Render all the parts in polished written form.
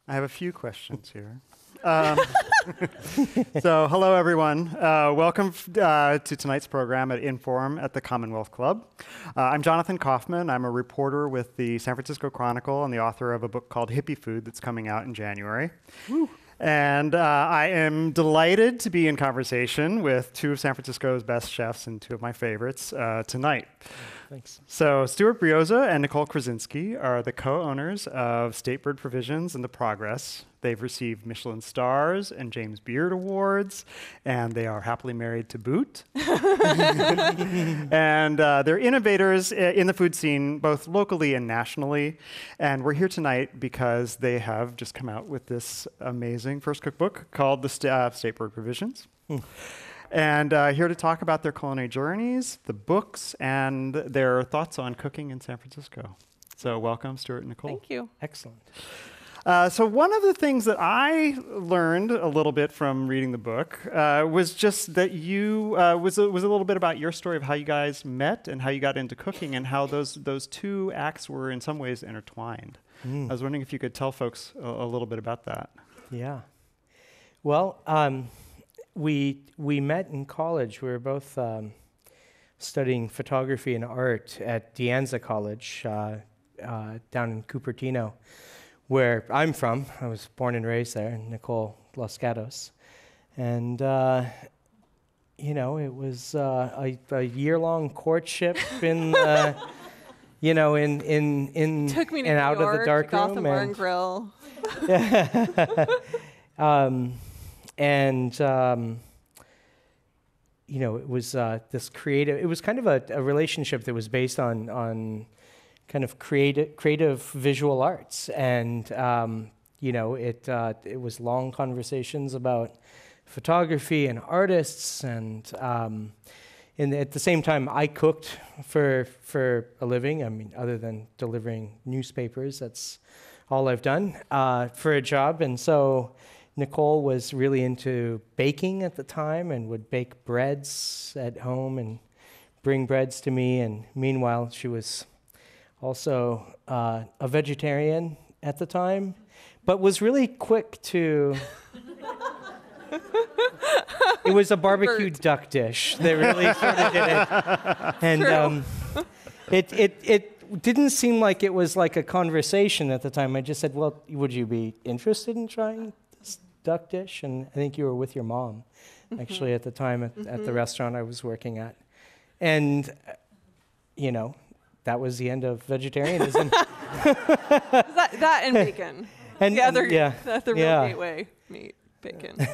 I have a few questions here. So, hello everyone. Welcome to tonight's program at Inform at the Commonwealth Club. I'm Jonathan Kaufman. I'm a reporter with the San Francisco Chronicle and the author of a book called Hippie Food that's coming out in January. Woo. And I am delighted to be in conversation with two of San Francisco's best chefs and two of my favorites tonight. Thanks. So Stuart Brioza and Nicole Krasinski are the co-owners of State Bird Provisions and The Progress. They've received Michelin stars and James Beard Awards, and they are happily married to boot. And they're innovators in the food scene, both locally and nationally. And we're here tonight because they have just come out with this amazing first cookbook called The State Bird Provisions. And here to talk about their culinary journeys, the books, and their thoughts on cooking in San Francisco. So welcome, Stuart and Nicole. Thank you. Excellent. So one of the things that I learned a little bit from reading the book was just that you was a little bit about your story of how you guys met and how you got into cooking and how those two acts were in some ways intertwined. I was wondering if you could tell folks a little bit about that. Yeah. Well, we met in college. We were both studying photography and art at De Anza College down in Cupertino, where I'm from. I was born and raised there, Nicole, Los Gatos. And, it was a year-long courtship in, in Took me to and New out York, of the dark to Gotham room. Bar and Grill. It was this creative. It was kind of a relationship that was based on kind of creative visual arts, and it was long conversations about photography and artists, and at the same time, I cooked for a living. I mean, other than delivering newspapers, that's all I've done for a job, and so Nicole was really into baking at the time and would bake breads at home and bring breads to me. And meanwhile, she was also a vegetarian at the time, but was really quick to... It was a barbecued duck dish that really sort of did it. And it didn't seem like it was like a conversation at the time. I just said, well, would you be interested in trying duck dish? And I think you were with your mom, actually, at the time at the restaurant I was working at. And, that was the end of vegetarianism. that and bacon. And the real gateway meat, bacon.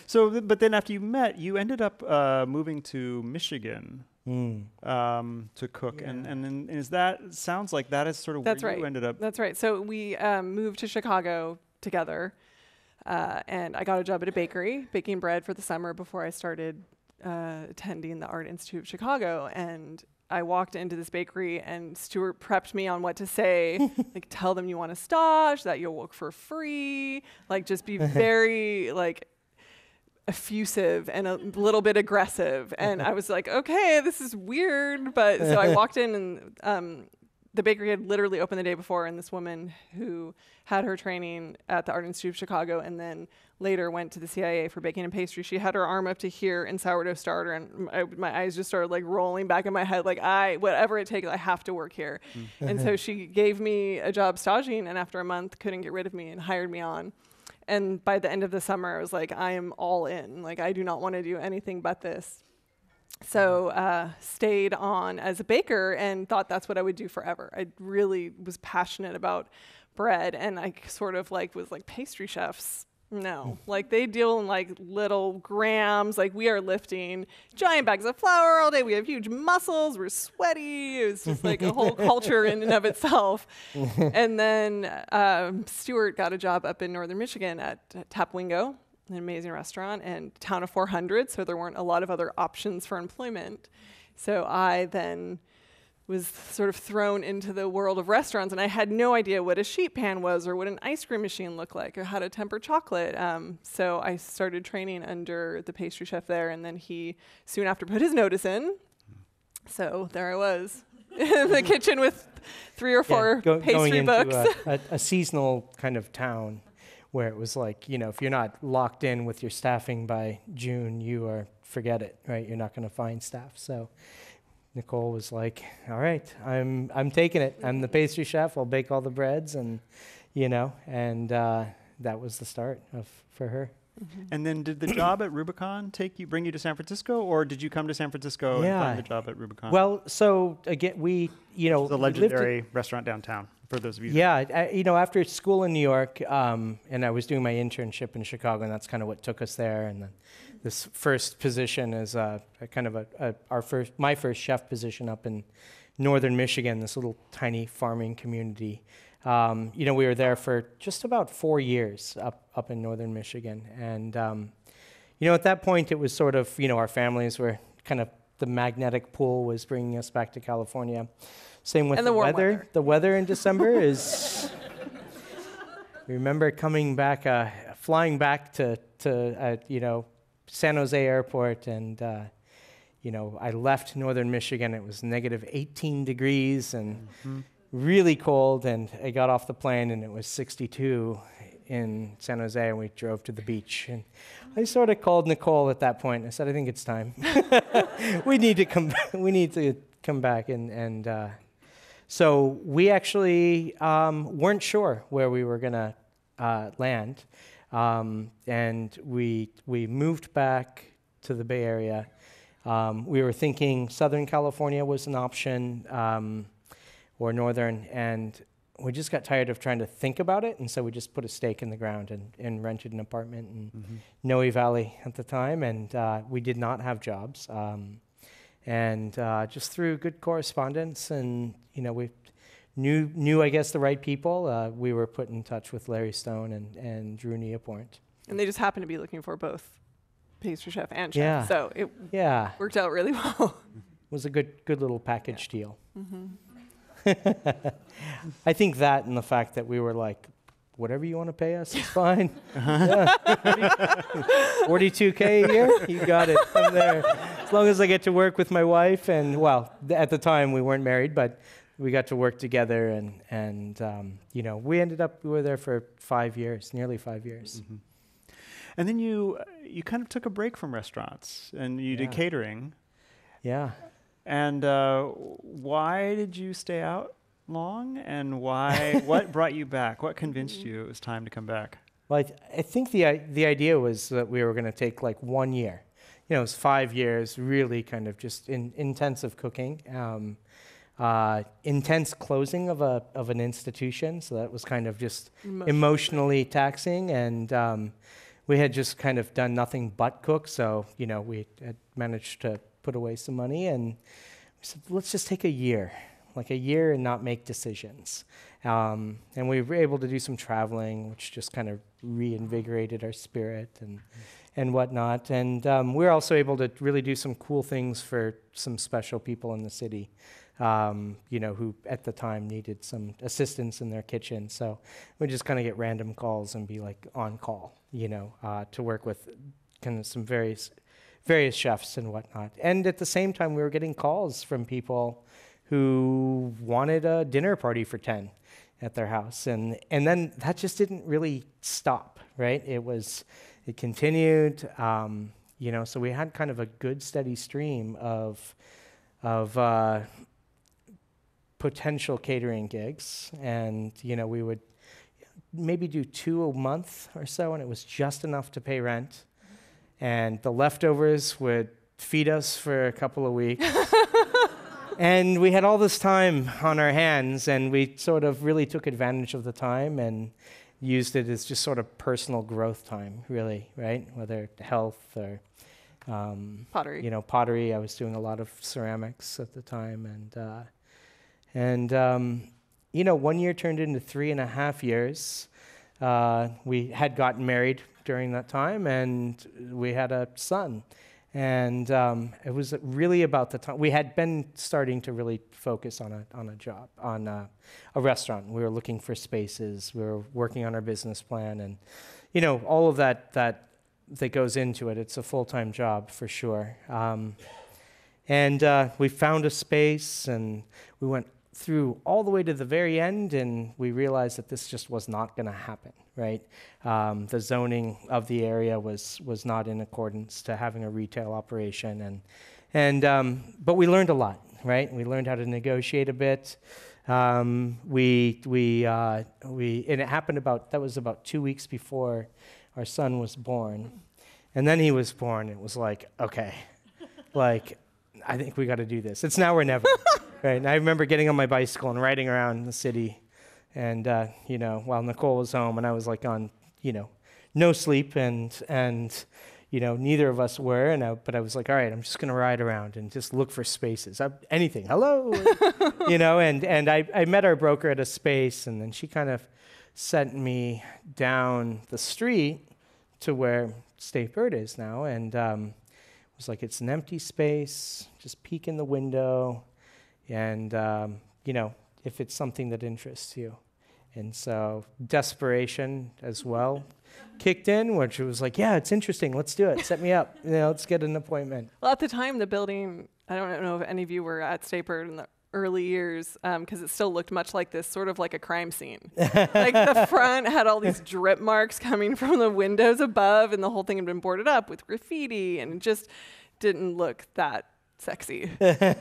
So, but then after you met, you ended up moving to Michigan to cook, Yeah. and is that sounds like that is sort of That's where right. you ended up. That's right. So we moved to Chicago together, and I got a job at a bakery, baking bread for the summer before I started attending the Art Institute of Chicago. And I walked into this bakery, and Stuart prepped me on what to say, like tell them you want a stage, that you'll work for free, like just be very like effusive and a little bit aggressive. And I was like, okay, this is weird. But so I walked in, and the bakery had literally opened the day before, and this woman who had her training at the Art Institute of Chicago and then later went to the CIA for baking and pastry, she had her arm up to here in sourdough starter, and my eyes just started like rolling back in my head, like whatever it takes, I have to work here. And so she gave me a job staging, and after a month couldn't get rid of me and hired me on. And by the end of the summer, I was like, I am all in. Like, I do not want to do anything but this. So stayed on as a baker and thought that's what I would do forever. I really was passionate about bread, and I sort of like was like, pastry chefs, no. Like, they deal in like little grams. Like, we are lifting giant bags of flour all day. We have huge muscles. We're sweaty. It was just like a whole culture in and of itself. And then Stuart got a job up in northern Michigan at Tapwingo, an amazing restaurant, and town of 400, so there weren't a lot of other options for employment. So I then was sort of thrown into the world of restaurants, and I had no idea what a sheet pan was or what an ice cream machine looked like or how to temper chocolate. So I started training under the pastry chef there, and then he soon after put his notice in. So there I was. in the kitchen with 3 or 4 going pastry into books. a seasonal kind of town where it was like, if you're not locked in with your staffing by June, forget it, right? You're not going to find staff. So Nicole was like, all right, I'm taking it. I'm the pastry chef. I'll bake all the breads and that was the start for her. And then did the job at Rubicon bring you to San Francisco, or did you come to San Francisco and find the job at Rubicon? Well, so again, we, the legendary restaurant downtown, for those of you. Yeah, after school in New York, and I was doing my internship in Chicago, and that's kind of what took us there. And then this first position is my first chef position up in northern Michigan, this little tiny farming community. We were there for just about 4 years up in northern Michigan. And, at that point, it was sort of, our families were kind of, the magnetic pull was bringing us back to California. Same with And the the warm weather. weather. The weather in December is, we remember coming back, flying back to San Jose Airport, and, I left northern Michigan. It was negative 18 degrees and really cold, and I got off the plane and it was 62 in San Jose, and we drove to the beach. And I sort of called Nicole at that point. I said, I think it's time. We need to come back. And so we actually weren't sure where we were going to land. And we moved back to the Bay Area. We were thinking Southern California was an option, or Northern, and we just got tired of trying to think about it, and so we just put a stake in the ground and rented an apartment in Noe Valley at the time, and we did not have jobs. And just through good correspondence and, we knew, I guess, the right people, we were put in touch with Larry Stone and Drew Neapoint. And they just happened to be looking for both pastry chef and chef. Yeah. So it worked out really well. It was a good little package deal. I think that, and the fact that we were like, whatever you want to pay us is fine. Yeah. 42K a year, you got it. I'm there. As long as I get to work with my wife, and at the time we weren't married, but we got to work together, and we were there for 5 years, nearly 5 years. And then you kind of took a break from restaurants and you did catering. Yeah. And why did you stay out long? And what brought you back? What convinced you it was time to come back? Well, I think the idea was that we were going to take like 1 year. It was 5 years, really kind of just intensive cooking, intense closing of an institution. So that was kind of just emotionally taxing, and we had just kind of done nothing but cook. So we had managed to put away some money, and we said, let's just take a year and not make decisions. And we were able to do some traveling, which just kind of reinvigorated our spirit and whatnot. And we were also able to really do some cool things for some special people in the city, who at the time needed some assistance in their kitchen. So we just kind of get random calls and be like on call, to work with kind of some various chefs and whatnot. And at the same time, we were getting calls from people who wanted a dinner party for 10 at their house. And then that just didn't really stop, right? It continued, so we had kind of a good steady stream of potential catering gigs. And, we would maybe do 2 a month or so, and it was just enough to pay rent. And the leftovers would feed us for a couple of weeks. And we had all this time on our hands, and we sort of really took advantage of the time and used it as just sort of personal growth time, really, right? Whether health or pottery. Pottery. I was doing a lot of ceramics at the time, and 1 year turned into 3.5 years. We had gotten married during that time, and we had a son. And it was really about the time we had been starting to really focus on a job, on a restaurant. We were looking for spaces. We were working on our business plan, and all of that goes into it. It's a full-time job for sure. And we found a space, and we went through all the way to the very end, and we realized that this just was not going to happen, right? The zoning of the area was not in accordance to having a retail operation, but we learned a lot, right? We learned how to negotiate a bit. And it happened that was about 2 weeks before our son was born. And then he was born. It was like, okay, like, I think we got to do this. It's now or never, right? And I remember getting on my bicycle and riding around the city, and while Nicole was home, and I was like on, no sleep, and neither of us were, but I was like, all right, I'm just gonna ride around and just look for spaces, anything. Hello, and I met our broker at a space, and then she kind of sent me down the street to where State Bird is now, and it was like, it's an empty space, just peek in the window, and, if it's something that interests you. And so desperation as well kicked in, which was like, yeah, it's interesting, let's do it, set me up, let's get an appointment. Well, at the time, the building, I don't know if any of you were at State Bird in the early years, because it still looked much like this, sort of like a crime scene. Like the front had all these drip marks coming from the windows above, and the whole thing had been boarded up with graffiti, and it just didn't look that sexy. It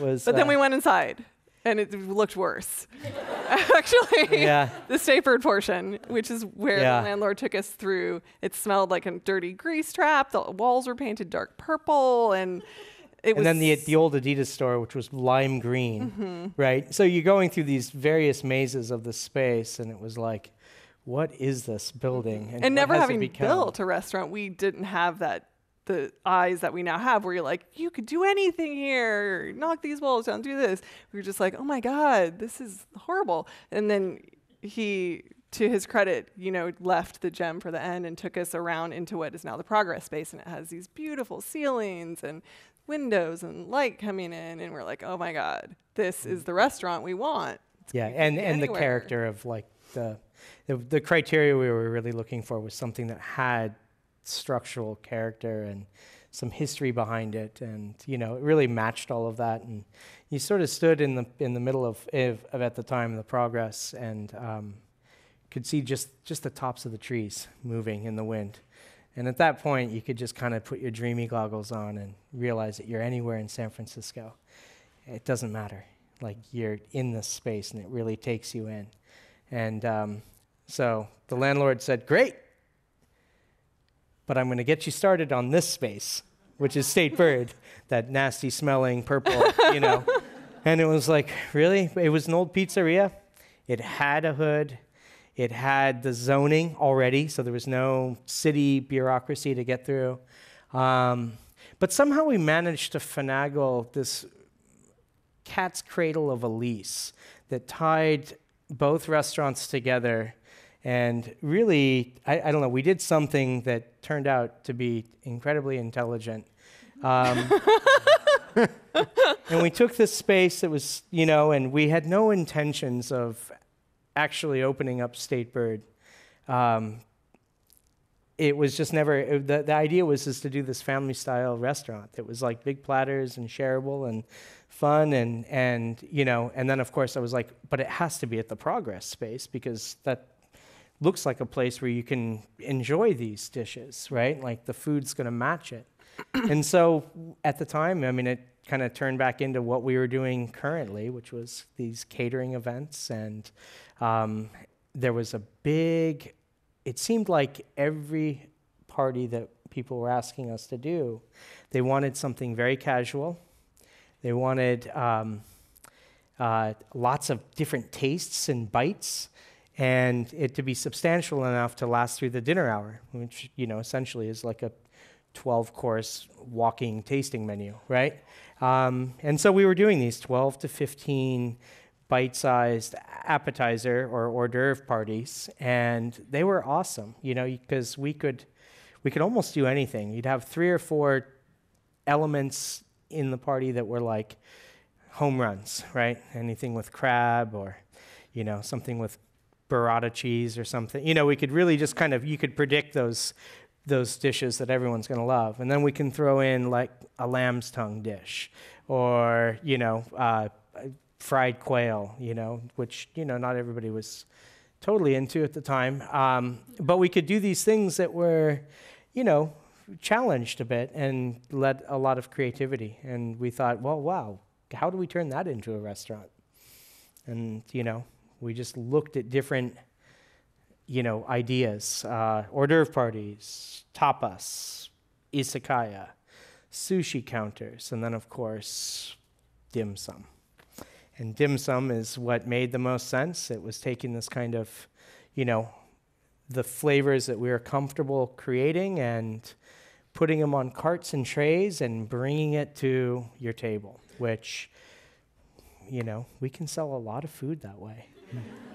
was, but then we went inside, and it looked worse. Actually, yeah. The State Bird portion, which is where the landlord took us through, it smelled like a dirty grease trap. The walls were painted dark purple, and then the old Adidas store, which was lime green, right? So you're going through these various mazes of the space, and it was like, what is this building? And never having built a restaurant, we didn't have the eyes that we now have, where you're like, you could do anything here, knock these walls down, do this. We were just like, oh my God, this is horrible. And then he, to his credit, left the gem for the end and took us around into what is now the Progress space, and it has these beautiful ceilings and windows and light coming in, and we're like, oh my God, this is the restaurant we want. And the character of like the criteria we were really looking for was something that had structural character and some history behind it, and it really matched all of that. And you sort of stood in the middle of at the time the Progress, and could see just the tops of the trees moving in the wind. And at that point, you could just kind of put your dreamy goggles on and realize that you're anywhere in San Francisco. It doesn't matter. Like, you're in this space, and it really takes you in. And so the landlord said, great, but I'm going to get you started on this space, which is State Bird, that nasty smelling purple, And it was like, really? It was an old pizzeria. It had a hood. It had the zoning already, so there was no city bureaucracy to get through. But somehow we managed to finagle this cat's cradle of a lease that tied both restaurants together. And really, I don't know, we did something that turned out to be incredibly intelligent. And we took this space that was, and we had no intentions of actually opening up State Bird. It was just never, the idea was just to do this family-style restaurant that was like big platters and shareable and fun, and then of course I was like, but it has to be at the Progress space, because that looks like a place where you can enjoy these dishes, right? Like the food's gonna match it. And so at the time, it kind of turned back into what we were doing currently, which was these catering events. And there was it seemed like every party that people were asking us to do, they wanted something very casual. They wanted lots of different tastes and bites, and it to be substantial enough to last through the dinner hour, which, essentially is like a 12-course walking tasting menu, right? And so we were doing these 12 to 15 bite-sized appetizer or hors d'oeuvre parties, and they were awesome, because we could almost do anything. You'd have 3 or 4 elements in the party that were like home runs, right? Anything with crab, or, something with burrata cheese or something. We could really just you could predict those those dishes that everyone's going to love. And then we can throw in like a lamb's tongue dish or, fried quail, which, not everybody was totally into at the time. But we could do these things that were, challenged a bit and led a lot of creativity. And we thought, well, wow, how do we turn that into a restaurant? And, we just looked at different ideas, hors d'oeuvre parties, tapas, izakaya, sushi counters, and then, of course, dim sum. And dim sum is what made the most sense. It was taking this kind of, the flavors that we were comfortable creating and putting them on carts and trays and bringing it to your table, which, we can sell a lot of food that way.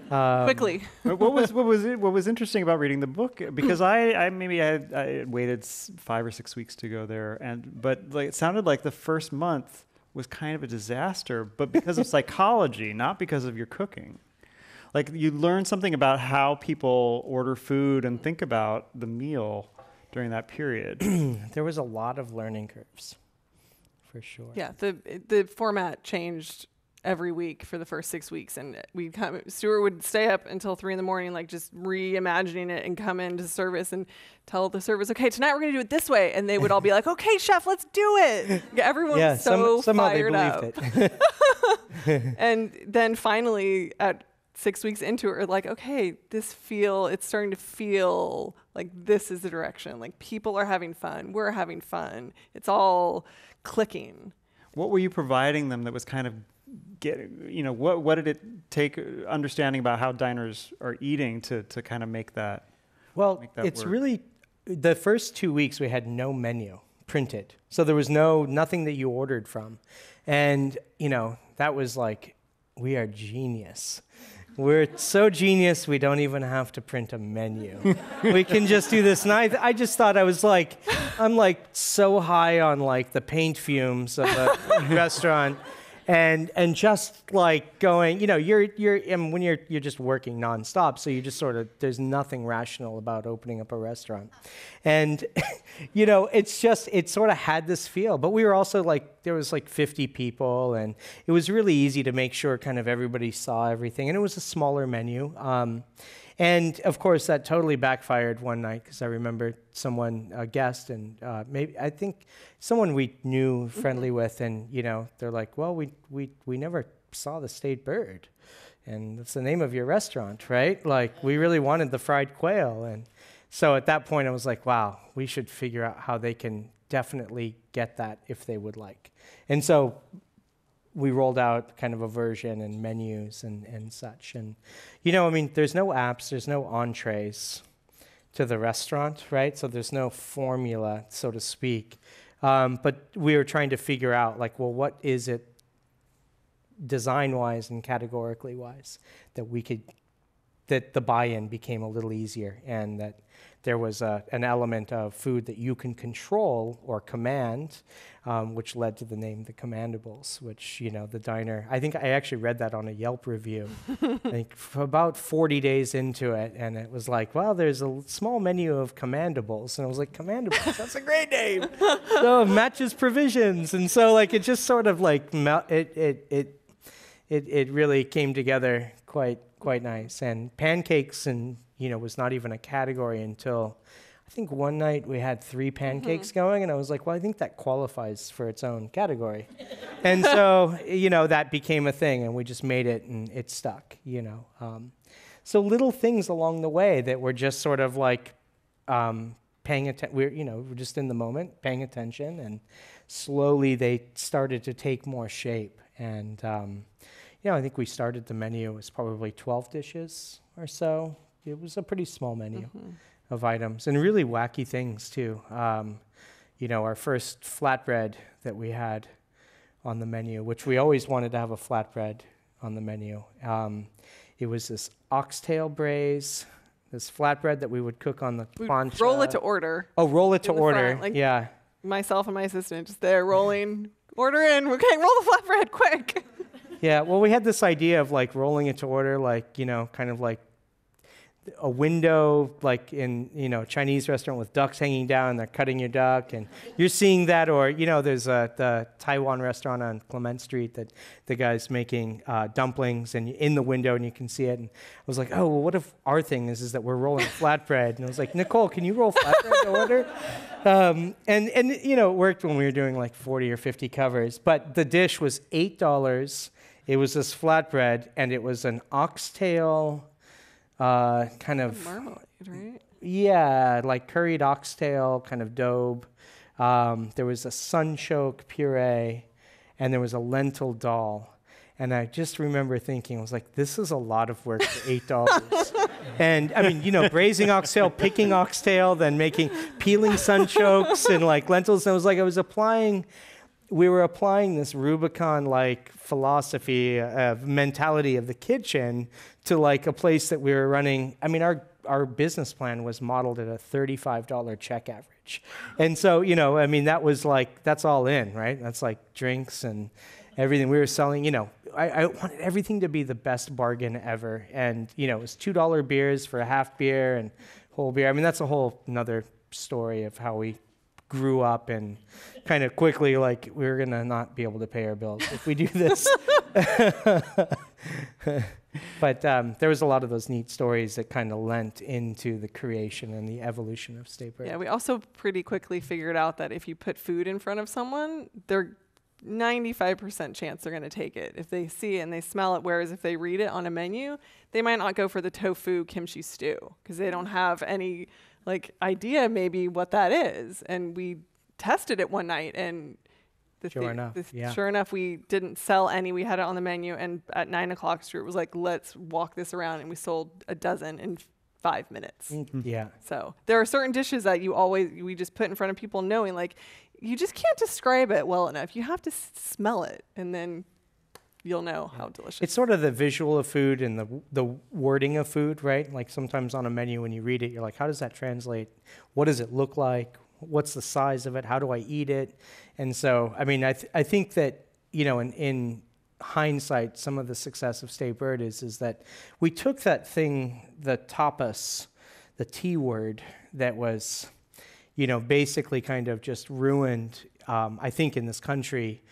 Quickly. What was interesting about reading the book? Because I had waited 5 or 6 weeks to go there, but it sounded like the first month was kind of a disaster, but because of psychology, not because of your cooking. Like you learn something about how people order food and think about the meal during that period. There was a lot of learning curves, for sure. Yeah, the format changed every week for the first 6 weeks, and Stuart would stay up until 3 a.m, like just reimagining it, and come into service and tell the servers, okay, tonight we're gonna do it this way, and they would all be like, okay, chef, let's do it. Everyone was so somehow fired they believed up. it. And then finally, at 6 weeks into it, we're like, okay, it's starting to feel like this is the direction. Like people are having fun, we're having fun. It's all clicking. What were you providing them that was kind of what did it take understanding about how diners are eating to kind of make that it's work? Really, the first 2 weeks we had no menu printed. So there was nothing that you ordered from. And, that was like, we are genius. We're so genius, we don't even have to print a menu. We can just do this. And I just thought I'm like so high on like the paint fumes of a restaurant. And just like going, when you're just working nonstop, so you just sort of, there's nothing rational about opening up a restaurant. And, it sort of had this feel, but we were also like, there was like 50 people, and it was really easy to make sure kind of everybody saw everything. And it was a smaller menu. And of course, that totally backfired one night, because I remember a guest, and I think someone we knew, friendly with, and they're like, well, we never saw the state bird, and that's the name of your restaurant, right? Like, we really wanted the fried quail. And so at that point, I was like, wow, we should figure out how they can definitely get that if they would like. And so we rolled out kind of a version and menus and such. And, there's no apps, there's no entrees to the restaurant, right? So there's no formula, so to speak. But we were trying to figure out, like, well, what is it design-wise and categorically wise that the buy-in became a little easier, and that there was an element of food that you can control or command, which led to the name The Commandables, which, the diner, I think I actually read that on a Yelp review, I think for about 40 days into it, and it was like, well, there's a small menu of Commandables, and I was like, Commandables, that's a great name. So it matches provisions, and so like it just sort of like, it really came together quite nice. And pancakes was not even a category until I think one night we had 3 pancakes going, and I was like, well, I think that qualifies for its own category. And so, that became a thing, and we just made it, and it stuck, So little things along the way that were just sort of like paying attention. We're just in the moment, paying attention, and slowly they started to take more shape. And I think we started the menu, it was probably 12 dishes or so. It was a pretty small menu of items, and really wacky things too. Our first flatbread that we had on the menu, which we always wanted to have a flatbread on the menu. It was this oxtail braise, this flatbread that we would cook on the plancha. Roll it to order. Oh, roll it to order. Front, yeah. Myself and my assistant just there rolling, order in. Okay, roll the flatbread quick. Yeah, well, we had this idea of like rolling it to order, like, kind of like a window, like in, a Chinese restaurant with ducks hanging down, and they're cutting your duck, and you're seeing that. Or, there's the Taiwan restaurant on Clement Street that the guy's making dumplings, and in the window, and you can see it. And I was like, oh, well, what if our thing is that we're rolling flatbread? And I was like, Nicole, can you roll flatbread to order? And it worked when we were doing like 40 or 50 covers. But the dish was $8. It was this flatbread, and it was an oxtail kind of marmalade, right? Yeah, like curried oxtail kind of daube. There was a sunchoke puree, and there was a lentil dal. And I just remember thinking, I was like, this is a lot of work for $8. And I mean, braising oxtail, picking oxtail, then peeling sunchokes and like lentils. And we were applying this Rubicon-like philosophy of mentality of the kitchen to like a place that we were running. I mean, our business plan was modeled at a $35 check average. And so, that was like, that's all in, right? That's like drinks and everything. We were selling, I wanted everything to be the best bargain ever. And, it was $2 beers for a half beer and whole beer. I mean, that's a whole another story of how we grew up and kind of quickly, like, we were going to not be able to pay our bills if we do this. But there was a lot of those neat stories that kind of lent into the creation and the evolution of State Bird. Yeah, we also pretty quickly figured out that if you put food in front of someone, they're 95% chance they're going to take it if they see it and they smell it, whereas if they read it on a menu, they might not go for the tofu kimchi stew because they don't have any idea maybe what that is. And we tested it one night, and sure enough, we didn't sell any. We had it on the menu, and at 9 o'clock, Stuart was like, let's walk this around, and we sold a dozen in 5 minutes. Yeah. So there are certain dishes that we just put in front of people knowing, like, you just can't describe it well enough. You have to smell it, and then you'll know how delicious. It's sort of the visual of food and the wording of food, right? Like sometimes on a menu when you read it, you're like, how does that translate? What does it look like? What's the size of it? How do I eat it? And so, I mean, I think that, in hindsight, some of the success of State Bird is that we took that thing, the tapas, the T word that was, basically kind of just ruined, I think, in this country,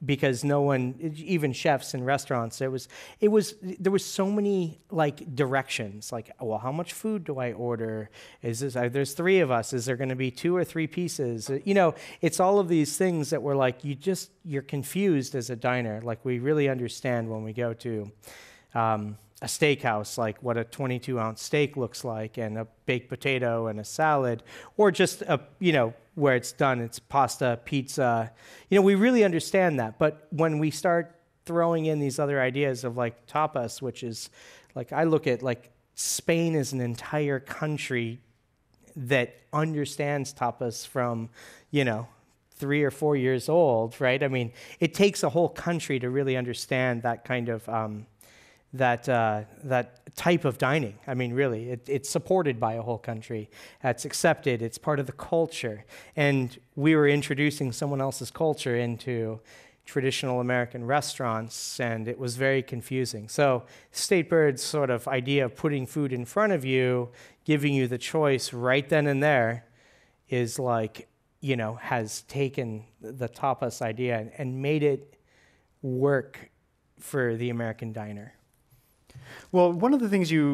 because no one, even chefs in restaurants, there was so many like directions, like, well, how much food do I order? There's 3 of us. Is there going to be 2 or 3 pieces? It's all of these things that were like, you're confused as a diner. Like we really understand when we go to a steakhouse, like what a 22-ounce steak looks like, and a baked potato and a salad, or just where it's done, it's pasta, pizza. We really understand that. But when we start throwing in these other ideas of like tapas, which is like, I look at like Spain as an entire country that understands tapas from, 3 or 4 years old, right? I mean, it takes a whole country to really understand that kind of that type of dining. I mean, really, it's supported by a whole country. It's accepted. It's part of the culture. And we were introducing someone else's culture into traditional American restaurants, and it was very confusing. So State Bird's sort of idea of putting food in front of you, giving you the choice right then and there, is like, has taken the tapas idea and made it work for the American diner. Well, one of the things you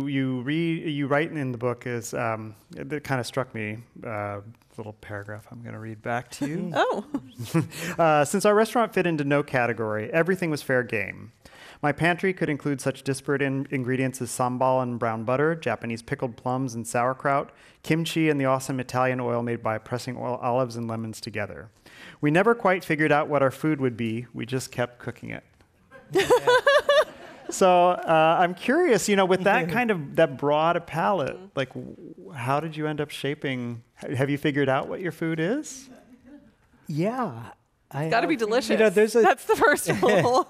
write in the book is that kind of struck me. Little paragraph I'm going to read back to you. Oh. Since our restaurant fit into no category, everything was fair game. My pantry could include such disparate ingredients as sambal and brown butter, Japanese pickled plums and sauerkraut, kimchi, and the awesome Italian oil made by pressing olives and lemons together. We never quite figured out what our food would be. We just kept cooking it. So I'm curious, with that kind of, that broad palette, like, how did you end up shaping, have you figured out what your food is? Yeah. It's got to be delicious. That's the first rule.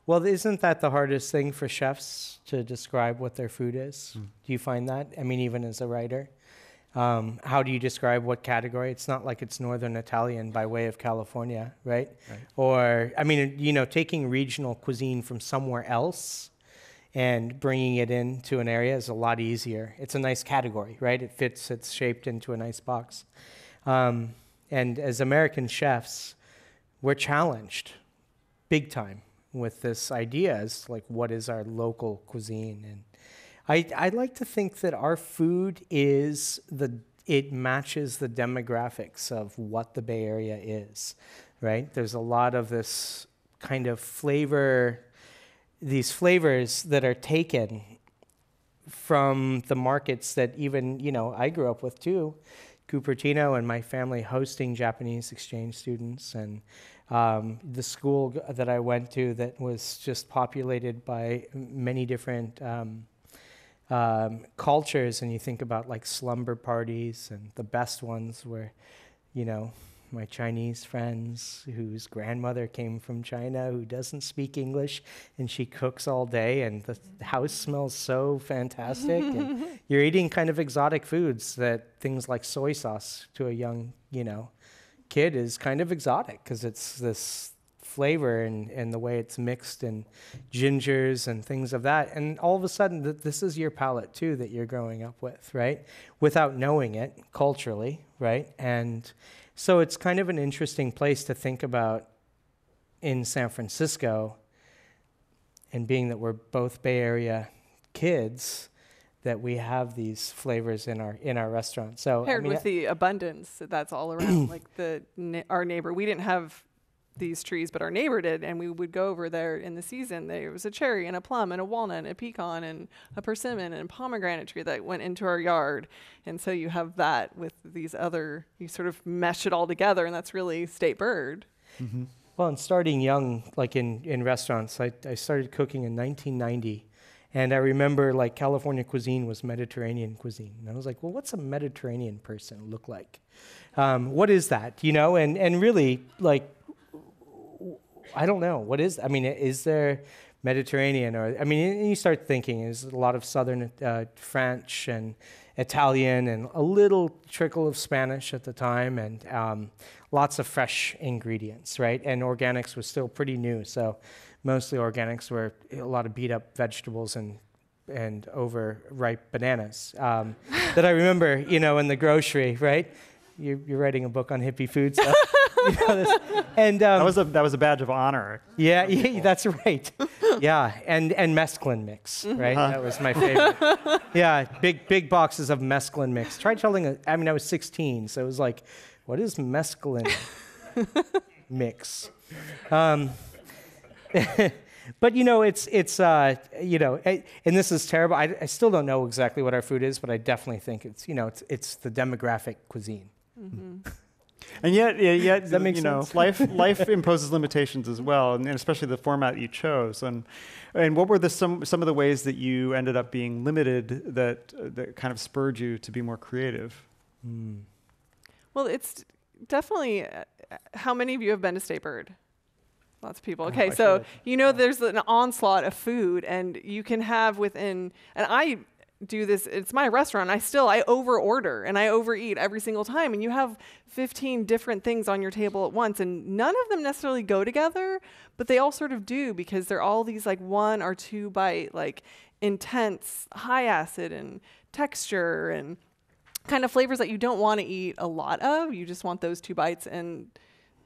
Well, isn't that the hardest thing for chefs, to describe what their food is? Do you find that? I mean, even as a writer? How do you describe what category? It's not like it's Northern Italian by way of California, right? Or, I mean, taking regional cuisine from somewhere else and bringing it into an area is a lot easier. It's a nice category, right? It fits, it's shaped into a nice box. And as American chefs, we're challenged big time with this idea as like, what is our local cuisine? And I like to think that our food it matches the demographics of what the Bay Area is, right? There's a lot of this kind of these flavors that are taken from the markets that even, I grew up with too. Cupertino and my family hosting Japanese exchange students, and the school that I went to that was just populated by many different cultures, and you think about like slumber parties, and the best ones were, my Chinese friends whose grandmother came from China who doesn't speak English, and she cooks all day, and the house smells so fantastic. And you're eating kind of exotic foods that things like soy sauce to a young, kid is kind of exotic because it's this flavor and the way it's mixed and gingers and things of that. And all of a sudden, this is your palate too that you're growing up with, right? Without knowing it culturally, right? And so it's kind of an interesting place to think about in San Francisco, and being that we're both Bay Area kids, that we have these flavors in our restaurant. So paired with the abundance that's all around, like our neighbor, we didn't have these trees, but our neighbor did, and we would go over there in the season. There was a cherry and a plum and a walnut and a pecan and a persimmon and a pomegranate tree that went into our yard. And so you have that with these other, you sort of mesh it all together, and that's really state bird. Mm-hmm. Well, and starting young, like in restaurants, I started cooking in 1990. And I remember like California cuisine was Mediterranean cuisine. And I was like, well, what's a Mediterranean person look like? What is that, And really, like, I don't know. What is, is there Mediterranean? And you start thinking, there's a lot of Southern French and Italian and a little trickle of Spanish at the time, and lots of fresh ingredients, right? And organics was still pretty new, so mostly organics were a lot of beat up vegetables and overripe bananas that I remember, in the grocery, right? You're writing a book on hippie food stuff. And that was a badge of honor. Yeah, that's right. Yeah, and mescaline mix, right? That was my favorite. Yeah, big boxes of mescaline mix. Tried telling I was 16, so it was like, what is mescaline mix? But it's and this is terrible. I still don't know exactly what our food is, but I definitely think it's the demographic cuisine. Mm-hmm. And yet that makes sense? life imposes limitations as well, and especially the format you chose. And what were some of the ways that you ended up being limited that kind of spurred you to be more creative? Well, it's definitely. How many of you have been to State Bird? Lots of people. Okay, so there's an onslaught of food, and you can have and I do this, it's my restaurant, I over order and I overeat every single time, and you have 15 different things on your table at once, and none of them necessarily go together, but they all sort of do, because they're all these like 1 or 2 bite, like intense high acid and texture and kind of flavors that you don't want to eat a lot of. You just want those 2 bites, and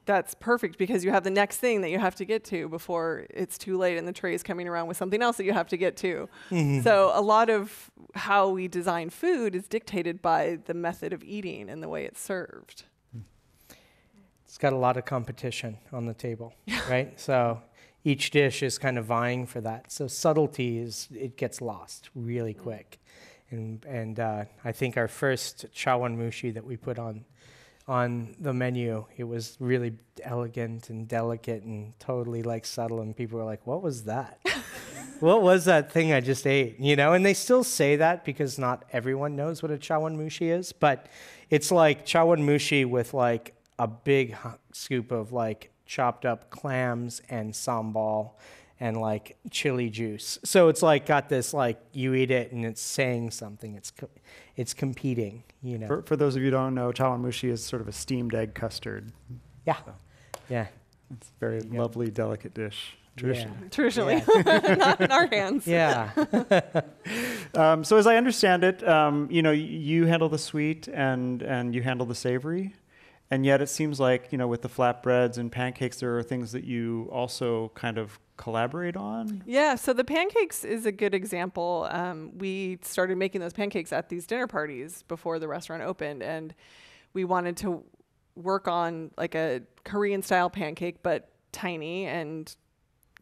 that's perfect because you have the next thing that you have to get to before it's too late and the tray is coming around with something else that you have to get to. Mm-hmm. So a lot of how we design food is dictated by the method of eating and the way it's served. It's got a lot of competition on the table, right? So each dish is kind of vying for that. So subtlety it gets lost really quick. And I think our first chawanmushi that we put on the menu, it was really elegant and delicate and totally like subtle, and people were like, what was that? What was that thing I just ate? And they still say that because not everyone knows what a chawanmushi is, but it's like chawanmushi with like a big scoop of like chopped up clams and sambal and like chili juice. So it's like got this, like you eat it and it's saying something. It's competing, For those of you who don't know, chawanmushi is sort of a steamed egg custard. Yeah. So Yeah. it's a very lovely, delicate dish. Traditionally, Yeah. not in our hands. Yeah. So as I understand it, you handle the sweet and you handle the savory. And yet it seems like, with the flatbreads and pancakes, there are things that you also kind of collaborate on. Yeah, so the pancakes is a good example. We started making those pancakes at these dinner parties before the restaurant opened, and we wanted to work on like a Korean style pancake, but tiny and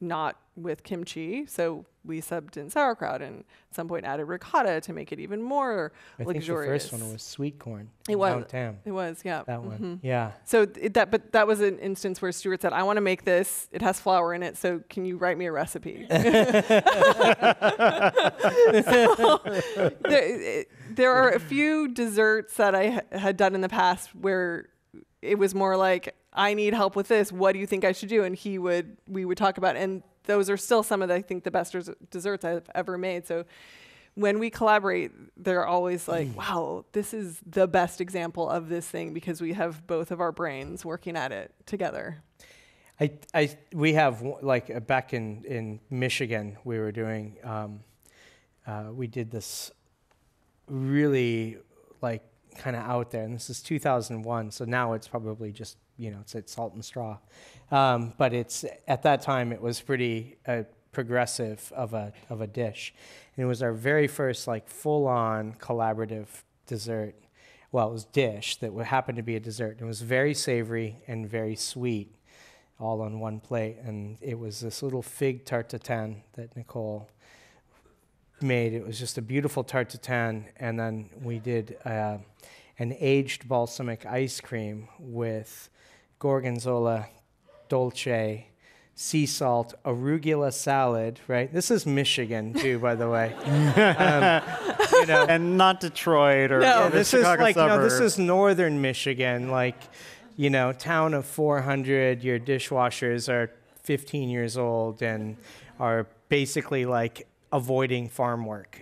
not with kimchi. So we subbed in sauerkraut and at some point added ricotta to make it even more luxurious. I think the first one was sweet corn. It was. Mount Tam. It was, yeah. That one. Mm-hmm. Yeah. So but that was an instance where Stuart said, I want to make this. It has flour in it. So can you write me a recipe? There are a few desserts that I had done in the past where it was more like, I need help with this. What do you think I should do? And we would talk about it. And those are still some of the, I think, the best desserts I've ever made. So when we collaborate, they're always like, wow, this is the best example of this thing because we have both of our brains working at it together. We have, like, back in Michigan, we were doing, we did this really, like, kind of out there, and this is 2001, so now it's probably just, it's at Salt and Straw. But at that time, it was pretty progressive of a dish. And it was our very first, like, full-on collaborative dessert. Well, it was dish that happened to be a dessert. It was very savory and very sweet, all on one plate. And it was this little fig tarte tatin that Nicole made. It was just a beautiful tarte tatin. And then we did an aged balsamic ice cream with gorgonzola, dolce, sea salt, arugula salad, right? This is Michigan, too, by the way. And not Detroit or No. the This is Chicago like, suburbs. this is northern Michigan, like, town of 400, your dishwashers are 15 years old and are basically like avoiding farm work,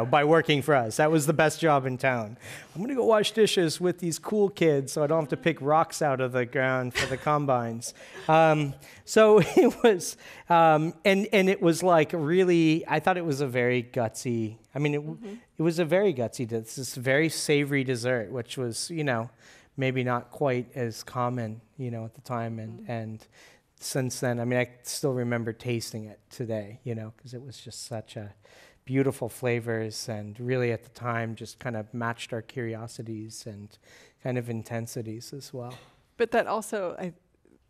by working for us. That was the best job in town. I'm going to go wash dishes with these cool kids so I don't have to pick rocks out of the ground for the combines. So it was, and it was like really, I thought it was a very gutsy, it was a very gutsy, this very savory dessert, which was, maybe not quite as common, at the time. And since then, I still remember tasting it today, because it was just such a beautiful flavors and really at the time just kind of matched our curiosities and kind of intensities as well. But that also,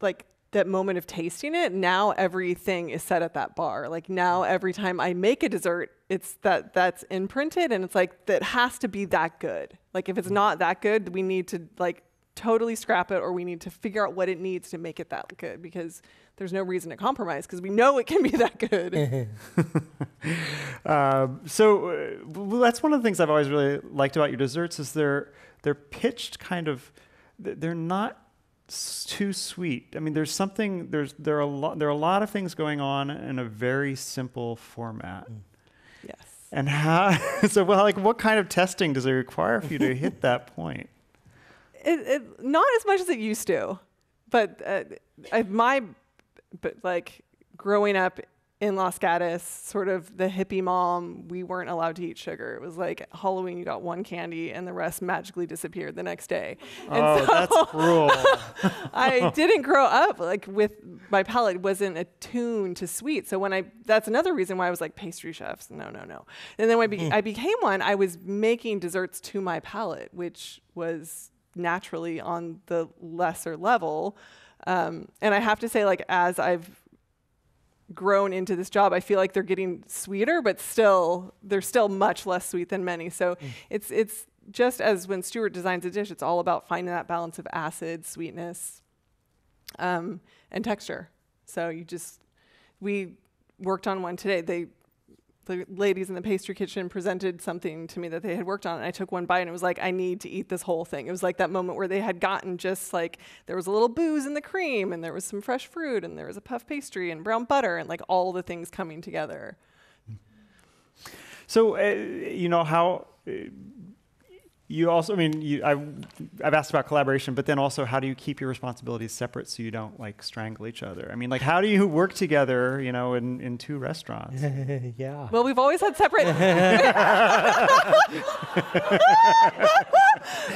like that moment of tasting it, now everything is set at that bar. Like now every time I make a dessert, it's that's imprinted and it's like, that has to be that good. Like if it's not that good, we need to like totally scrap it, or we need to figure out what it needs to make it that good, because there's no reason to compromise because we know it can be that good. So that's one of the things I've always really liked about your desserts is they're pitched kind of, they're not too sweet. There's there are a lot of things going on in a very simple format. Yes. And what kind of testing does it require for you to hit that point? It not as much as it used to, but growing up in Los Gatos, sort of the hippie mom, we weren't allowed to eat sugar. It was like Halloween, you got one candy and the rest magically disappeared the next day. And that's cruel. I didn't grow up with my palate wasn't attuned to sweet. So that's another reason why I was like, pastry chefs, no. And then when I became one, I was making desserts to my palate, which was naturally on the lesser level. And I have to say, like, as I've grown into this job, I feel like they're getting sweeter, but they're still much less sweet than many. So it's just as when Stuart designs a dish, it's all about finding that balance of acid, sweetness, and texture. So we worked on one today. The ladies in the pastry kitchen presented something to me that they had worked on, and I took one bite and it was like, I need to eat this whole thing. It was like that moment where they had gotten just like, there was a little booze in the cream and there was some fresh fruit and there was a puff pastry and brown butter and like all the things coming together. So, you also, I mean, I've asked about collaboration, but then also how do you keep your responsibilities separate so you don't like strangle each other? I mean, like how do you work together, you know, in two restaurants? Yeah. Well, we've always had separate.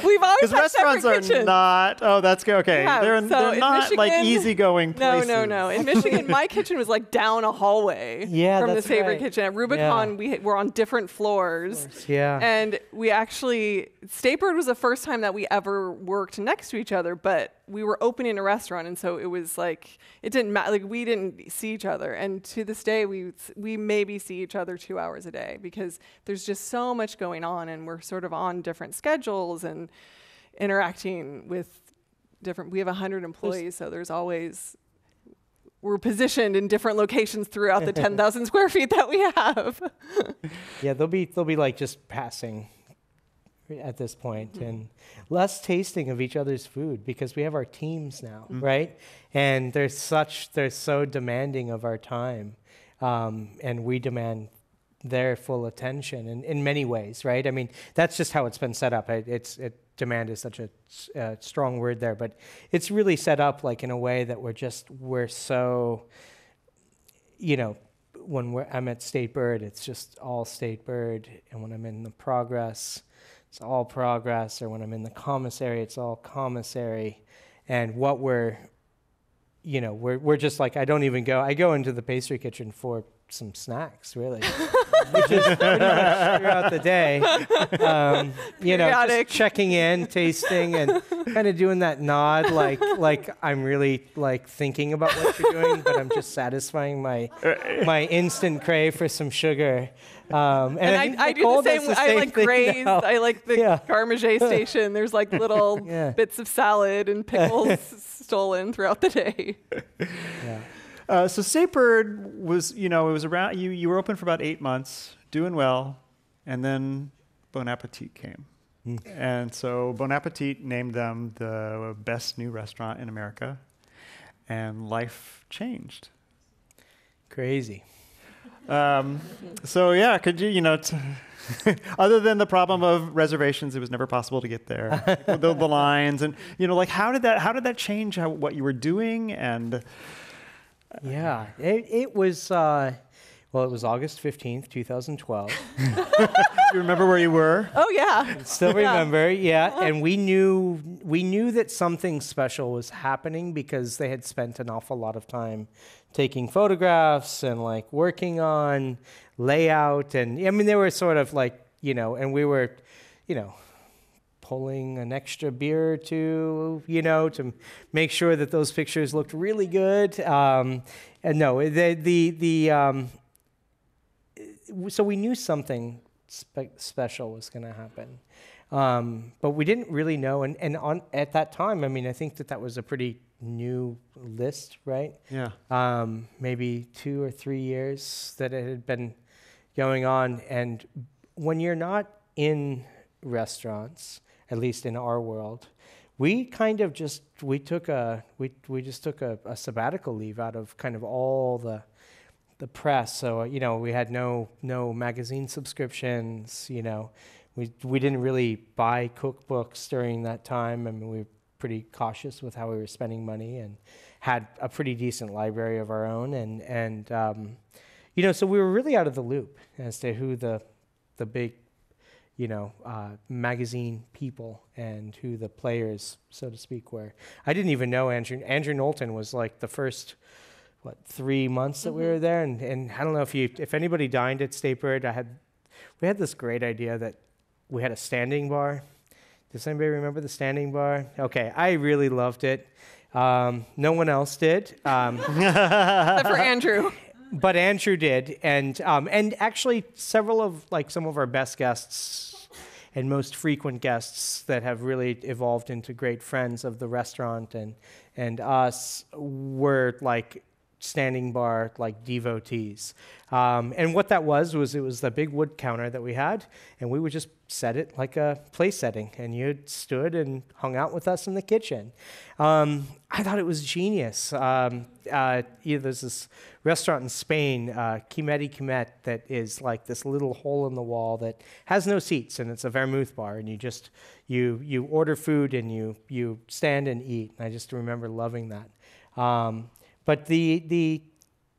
We've always Because had restaurants separate are kitchens. not. Oh, that's good. Okay, Yeah, they're so in not like Michigan- easygoing No, places. no. In Michigan, my kitchen was like down a hallway Yeah, from the that's Savory right. kitchen. At Rubicon, we were on different floors. Yeah. And we actually, Statebird was the first time that we ever worked next to each other, but we were opening a restaurant, and so it was like, it didn't matter, like we didn't see each other. And to this day, we maybe see each other 2 hours a day because there's just so much going on, and we're sort of on different schedules and interacting with different, we have 100 employees, so there's always, we're positioned in different locations throughout the 10,000 square feet that we have. Yeah, they'll be like just passing at this point, and less tasting of each other's food because we have our teams now, right? And they're so demanding of our time, and we demand their full attention in many ways, right? I mean, that's just how it's been set up. Demand is such a strong word there, but it's really set up like in a way that we're so, you know, when I'm at Statebird, it's just all Statebird, and when I'm in the Progress, it's all Progress, or when I'm in the Commissary, it's all Commissary, and what we're just like, I go into the pastry kitchen for some snacks, really, which is pretty much throughout the day. Just checking in, tasting, and kind of doing that nod, like I'm really like thinking about what you're doing, but I'm just satisfying my instant crave for some sugar. And I do the same. I like Gray's. now. I like the Garmager station. There's like little bits of salad and pickles stolen throughout the day. Yeah. So Statebird was, it was around, you were open for about 8 months, doing well, and then Bon Appetit came. And so Bon Appetit named them the best new restaurant in America, and life changed. Crazy. So yeah, could you, other than the problem of reservations, it was never possible to get there. the lines, and like how did that change what you were doing? And yeah, it was. Well, it was August 15th, 2012. you remember where you were? Oh yeah, Still remember, yeah. And we knew that something special was happening because they had spent an awful lot of time taking photographs and like working on layout, and I mean they were sort of like and we were, pulling an extra beer or two, to make sure that those pictures looked really good. And no, so we knew something special was going to happen, but we didn't really know. And at that time, I mean, I think that was a pretty new list, right? Yeah. Maybe 2 or 3 years that it had been going on. And when you're not in restaurants, at least in our world, we kind of just took a sabbatical leave out of kind of all the press. So we had no magazine subscriptions. We didn't really buy cookbooks during that time. I mean, we were pretty cautious with how we were spending money, and had a pretty decent library of our own. And so we were really out of the loop as to who the big magazine people and who the players, so to speak, were. I didn't even know Andrew Knowlton was like the first 3 months that we were there, and I don't know if anybody dined at Statebird. We had this great idea that we had a standing bar. Does anybody remember the standing bar? Okay, I really loved it. No one else did. except for Andrew. But Andrew did, and actually several of some of our best guests and most frequent guests that have really evolved into great friends of the restaurant and us were like standing bar devotees. And what that was it was the big wood counter that we had, and we would just set it like a place setting, and you stood and hung out with us in the kitchen. I thought it was genius. There's this restaurant in Spain, Quimet, that is like this little hole in the wall that has no seats, and it's a vermouth bar, and you order food and you stand and eat. And I just remember loving that. But the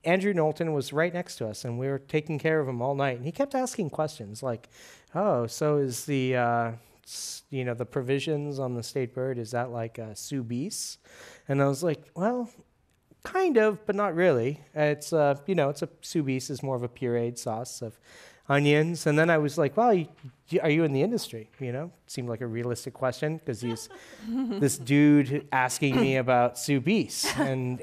Andrew Knowlton was right next to us, and we were taking care of him all night. And he kept asking questions like, "Oh, so is the the provisions on the state bird, is that like a sous bis?" And I was like, "Well, kind of, but not really. It's it's a sous bis is more of a pureed sauce of onions." And then I was like, "Well, are you in the industry?" Seemed like a realistic question because he's this dude asking me about sous bis, and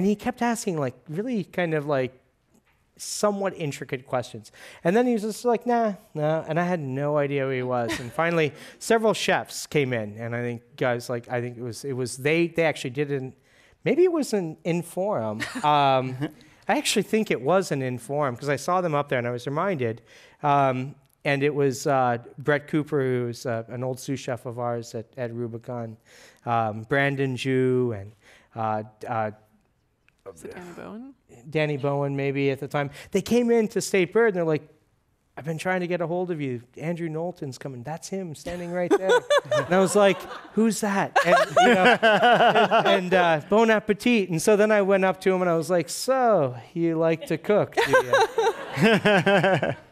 he kept asking like really kind of like somewhat intricate questions. And then he was just like, nah, and I had no idea who he was. And finally, several chefs came in, and I think guys like, I think it was they actually did maybe it was an Inforum. I actually think it was an Inforum because I saw them up there and I was reminded. And it was Brett Cooper, who's an old sous chef of ours at Rubicon, Brandon Jew, and Was it Danny Bowen? Danny Bowen, maybe at the time. They came in to State Bird, and they're like, "I've been trying to get a hold of you. Andrew Knowlton's coming." "That's him, standing right there." And I was like, "Who's that?" And bon appetit. And so then I went up to him, and I was like, "So, you like to cook, do you?"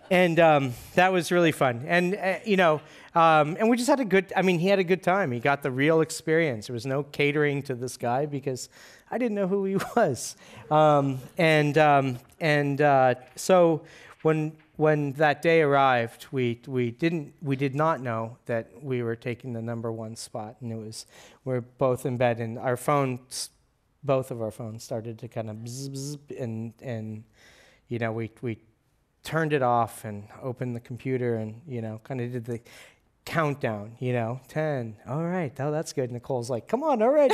And that was really fun. And, and we just had he had a good time. He got the real experience. There was no catering to this guy because I didn't know who he was. So when that day arrived, we did not know that we were taking the number one spot, and we're both in bed, and both of our phones started to kind of bzz, bzz, and we turned it off and opened the computer and kind of did the countdown, 10. All right, oh, that's good. Nicole's like, "Come on, all right."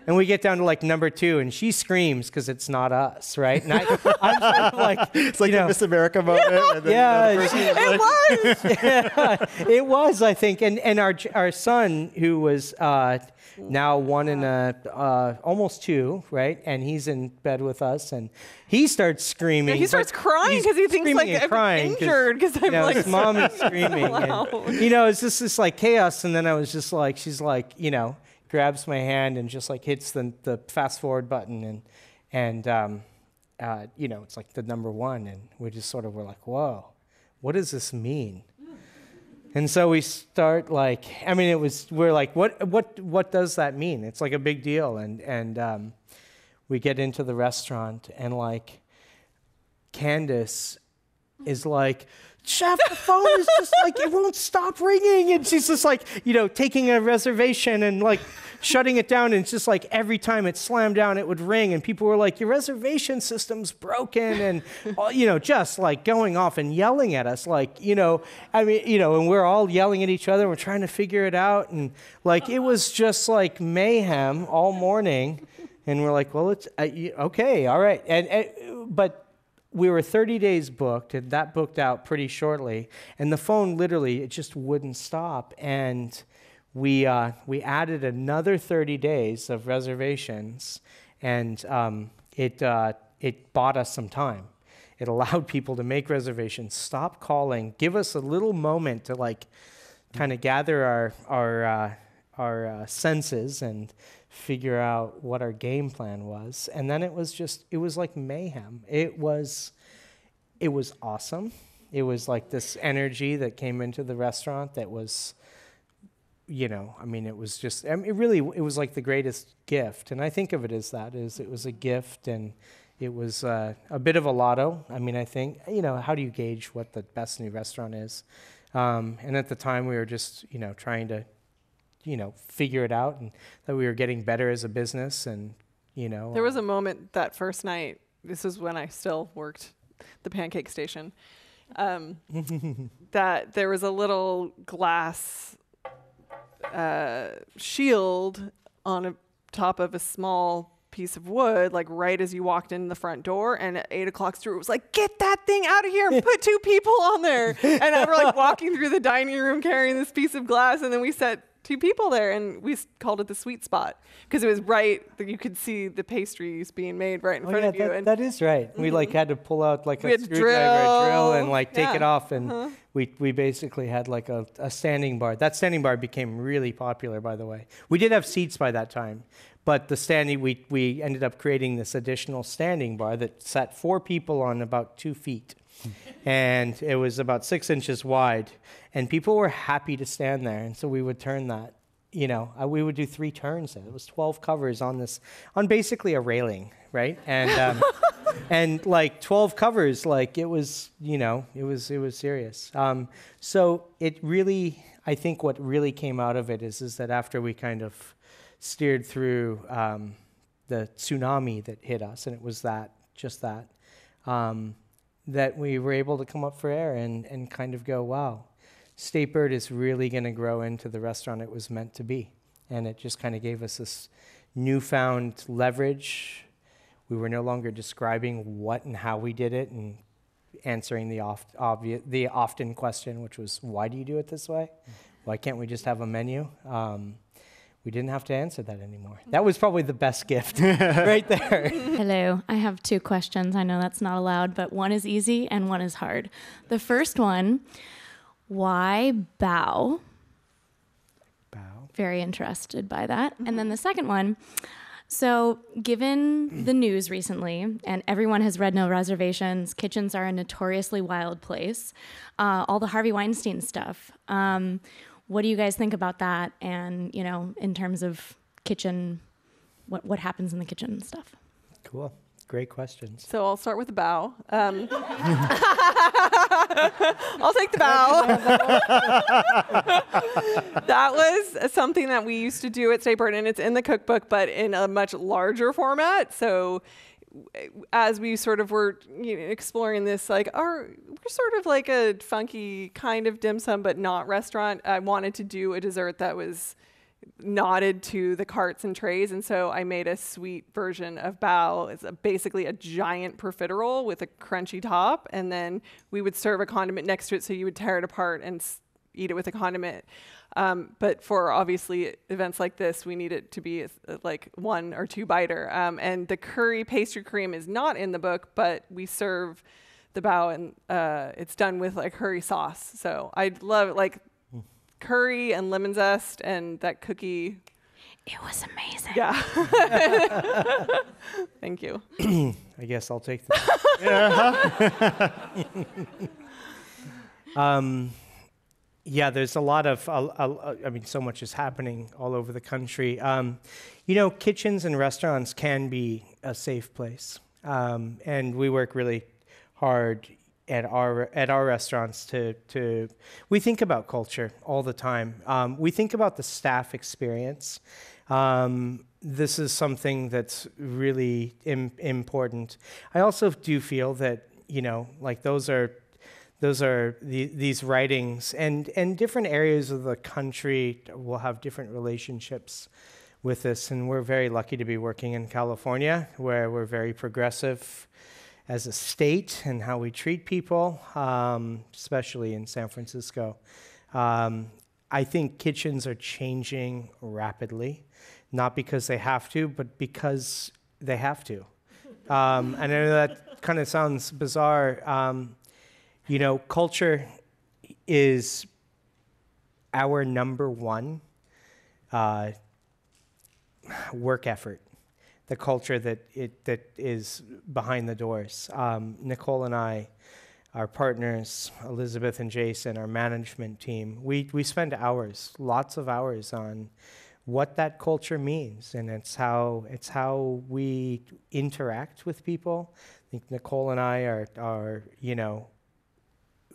And we get down to like number 2, and she screams because it's not us, right? And I'm sort of like, it's like the Miss America moment. And then It was. It was, I think. And our son, who was now 1 and almost 2, right? And he's in bed with us, and he starts screaming. Yeah, he starts crying because he thinks like I'm injured because I'm like his mom is screaming. Loud. And, it's just this like chaos. And then I was just like, she's like, grabs my hand and just like hits the fast forward button, and it's like the number 1, and we just sort of were like, whoa, what does this mean? And so we start we're like, what does that mean? It's like a big deal. And we get into the restaurant, and like Candace is like, "Chef, the phone is just like, it won't stop ringing." And she's just like, taking a reservation and like shutting it down. And it's just like every time it slammed down, it would ring. And people were like, "Your reservation system's broken." And, just like going off and yelling at us. Like, and we're all yelling at each other. And we're trying to figure it out. And like, it was just like mayhem all morning. And we're like, well, it's okay, all right. But we were 30 days booked, and that booked out pretty shortly. And the phone literally, it just wouldn't stop. And we added another 30 days of reservations, and it bought us some time. It allowed people to make reservations, stop calling, give us a little moment to like kind of gather our senses and figure out what our game plan was. And then it was like mayhem. It was awesome. It was like this energy that came into the restaurant that was, it was just, it was like the greatest gift. And I think of it as that, it was a gift, and it was a bit of a lotto. I think, how do you gauge what the best new restaurant is? And at the time we were just, trying to, figure it out, and that we were getting better as a business. And, There was a moment that first night, this was when I still worked the pancake station, that there was a little glass shield on top of a small piece of wood, like right as you walked in the front door. And at 8 o'clock, Stuart was like, "Get that thing out of here and put 2 people on there." And we're like walking through the dining room carrying this piece of glass, and then we set 2 people there, and we called it the sweet spot because it was right that you could see the pastries being made right in front of you. That is right. We like had to pull out like We a had to screwdriver, drill, and drill. like take it Yeah. off, and we basically had like a standing bar. That standing bar became really popular, by the way. We did have seats by that time, but the standing we ended up creating this additional standing bar that sat 4 people on about 2 feet. And it was about 6 inches wide, and people were happy to stand there. And so we would turn that, we would do 3 turns. It was 12 covers on basically a railing, right? And and like 12 covers, like it was serious. So it really, I think what really came out of it is that after we kind of steered through the tsunami that hit us, and it was that we were able to come up for air and kind of go, wow, State Bird is really going to grow into the restaurant it was meant to be. And it just kind of gave us this newfound leverage. We were no longer describing what and how we did it and answering the often question, which was, why do you do it this way? Why can't we just have a menu? We didn't have to answer that anymore. That was probably the best gift right there. Hello, I have 2 questions. I know that's not allowed, but one is easy and one is hard. The first one, why bao? Bao. Very interested by that. And then the second one, so given the news recently, and everyone has read No Reservations, kitchens are a notoriously wild place, all the Harvey Weinstein stuff. What do you guys think about that? And, in terms of kitchen, what happens in the kitchen and stuff? Cool. Great questions. So I'll start with the bow. I'll take the bow. That was something that we used to do at State Bird, and it's in the cookbook, but in a much larger format. So as we sort of were exploring this, like, we're sort of like a funky kind of dim sum, but not restaurant. I wanted to do a dessert that was knotted to the carts and trays, and so I made a sweet version of bao. It's basically a giant profiterole with a crunchy top, and then we would serve a condiment next to it, so you would tear it apart and eat it with a condiment. But for obviously events like this, we need it to be like 1 or 2 biter. And the curry pastry cream is not in the book, but we serve the bao, and it's done with like curry sauce. So I love it, like curry and lemon zest and that cookie. It was amazing. Yeah. Thank you. I guess I'll take that. Yeah, there's a lot of, so much is happening all over the country. Kitchens and restaurants can be a safe place. And we work really hard at our restaurants to we think about culture all the time. We think about the staff experience. This is something that's really important. I also do feel that, those are these writings, and different areas of the country will have different relationships with this. And we're very lucky to be working in California, where we're very progressive as a state and how we treat people, especially in San Francisco. I think kitchens are changing rapidly, not because they have to, but because they have to. And I know that kind of sounds bizarre. Culture is our number 1 work effort. The culture that is behind the doors. Nicole and I, our partners, Elizabeth and Jason, our management team, we spend hours, lots of hours on what that culture means, and it's how we interact with people. I think Nicole and I are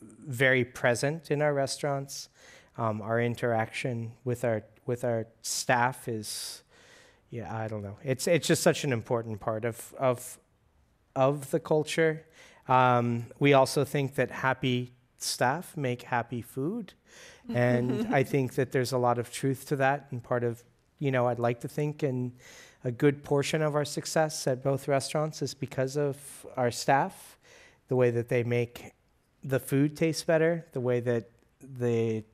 very present in our restaurants. Our interaction with our staff is, I don't know. It's just such an important part of the culture. We also think that happy staff make happy food, and I think that there's a lot of truth to that. And part of, I'd like to think, and a good portion of our success at both restaurants is because of our staff, the way that they make the food taste better, the way that the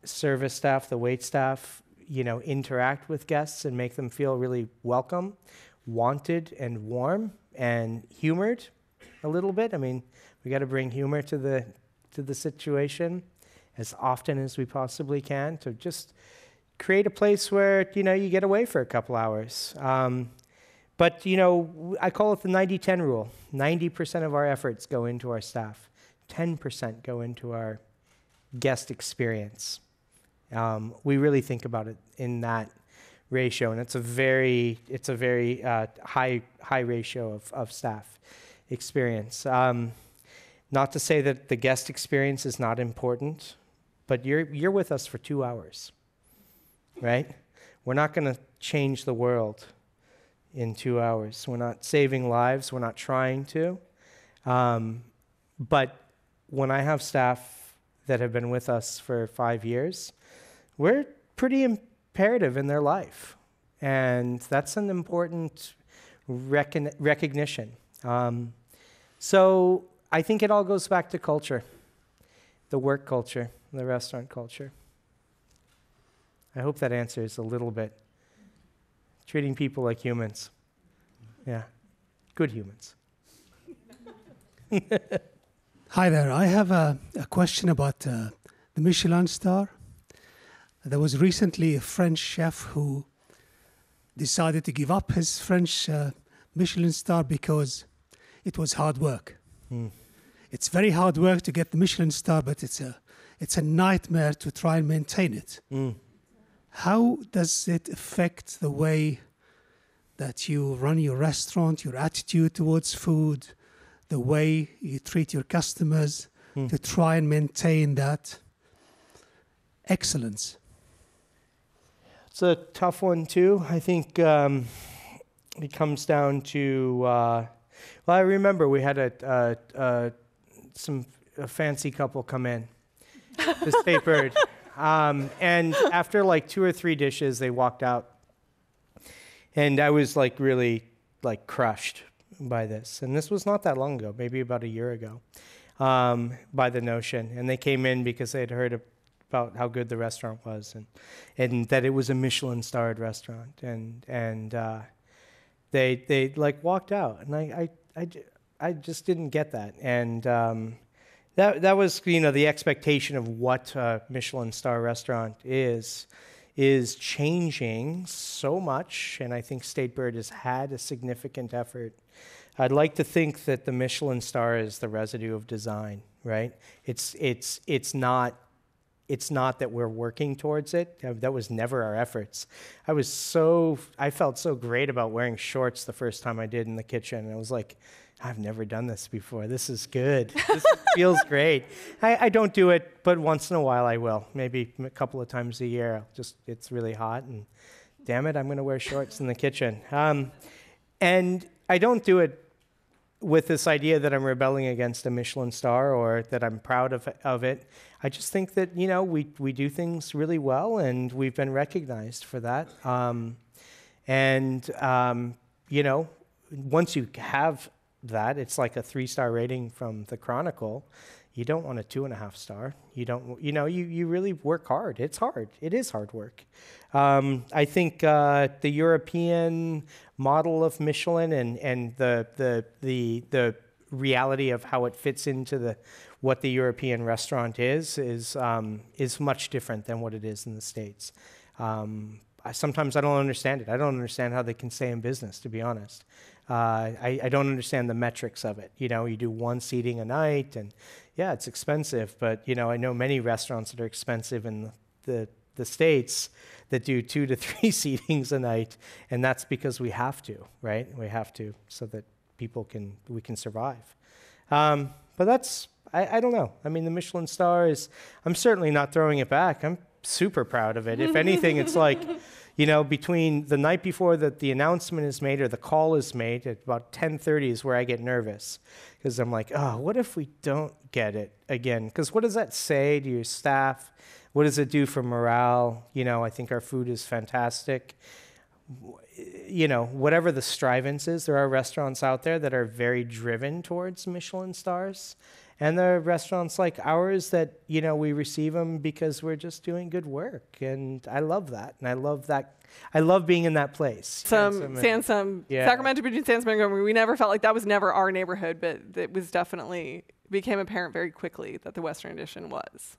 service staff, the wait staff, interact with guests and make them feel really welcome, wanted, and warm, and humored a little bit. I mean, we got to bring humor to the situation as often as we possibly can to just create a place where, you get away for a couple hours. But, I call it the 90-10 rule. 90% of our efforts go into our staff. 10% go into our guest experience. We really think about it in that ratio, and it's a very high ratio of staff experience. Not to say that the guest experience is not important, but you're with us for 2 hours, right? We're not going to change the world in 2 hours. We're not saving lives. We're not trying to. But when I have staff that have been with us for 5 years, we're pretty imperative in their life. And that's an important recognition. So I think it all goes back to culture, the work culture, the restaurant culture. I hope that answers a little bit. Treating people like humans. Yeah, good humans. Hi there. I have a question about the Michelin star. There was recently a French chef who decided to give up his French Michelin star because it was hard work. It's very hard work to get the Michelin star, but it's a nightmare to try and maintain it. How does it affect the way that you run your restaurant, your attitude towards food, the way you treat your customers to try and maintain that excellence? It's a tough one, too. I think it comes down to, well, I remember we had a fancy couple come in to State Bird. And after like 2 or 3 dishes, they walked out. And I was like really like crushed by this. And this was not that long ago, maybe about a year ago, by the notion. And they came in because they had heard about how good the restaurant was and that it was a Michelin-starred restaurant. And they like walked out. And I just didn't get that. And that was, the expectation of what a Michelin star restaurant is changing so much, and I think State Bird has had a significant effort. I'd like to think that the Michelin star is the residue of design, right? It's not that we're working towards it. That was never our efforts. I felt so great about wearing shorts the first time I did in the kitchen, and I was like, I've never done this before. This is good. This feels great. I don't do it, but once in a while I will. Maybe a couple of times a year. It's really hot, and damn it, I'm going to wear shorts in the kitchen. And I don't do it with this idea that I'm rebelling against a Michelin star or that I'm proud of it. I just think that, we do things really well, and we've been recognized for that. Once you have that, it's like a 3-star rating from the Chronicle. You don't want a 2.5 star. You don't, you really work hard. It's hard. It is hard work. I think the European model of Michelin and the reality of how it fits into what the European restaurant is much different than what it is in the States. Sometimes I don't understand it. I don't understand how they can stay in business, to be honest. I don't understand the metrics of it. You do 1 seating a night, and yeah, it's expensive. But I know many restaurants that are expensive in the States that do 2 to 3 seatings a night, and that's because we have to, right? We have to so that we can survive. But that's I don't know. I mean, the Michelin star I'm certainly not throwing it back. I'm super proud of it. If anything, it's like, between the night before that the announcement is made or the call is made at about 10:30 is where I get nervous, because I'm like, oh, what if we don't get it again? Because what does that say to your staff? What does it do for morale? I think our food is fantastic. you know, whatever the strivance is, there are restaurants out there that are very driven towards Michelin stars. And there are restaurants like ours that, you know, we receive them because we're just doing good work. And I love that. And I love that. I love being in that place. Sansom, Yeah. Sacramento between Sansom and Montgomery, we never felt like that was never our neighborhood, but it was definitely, became apparent very quickly that the Western Addition was.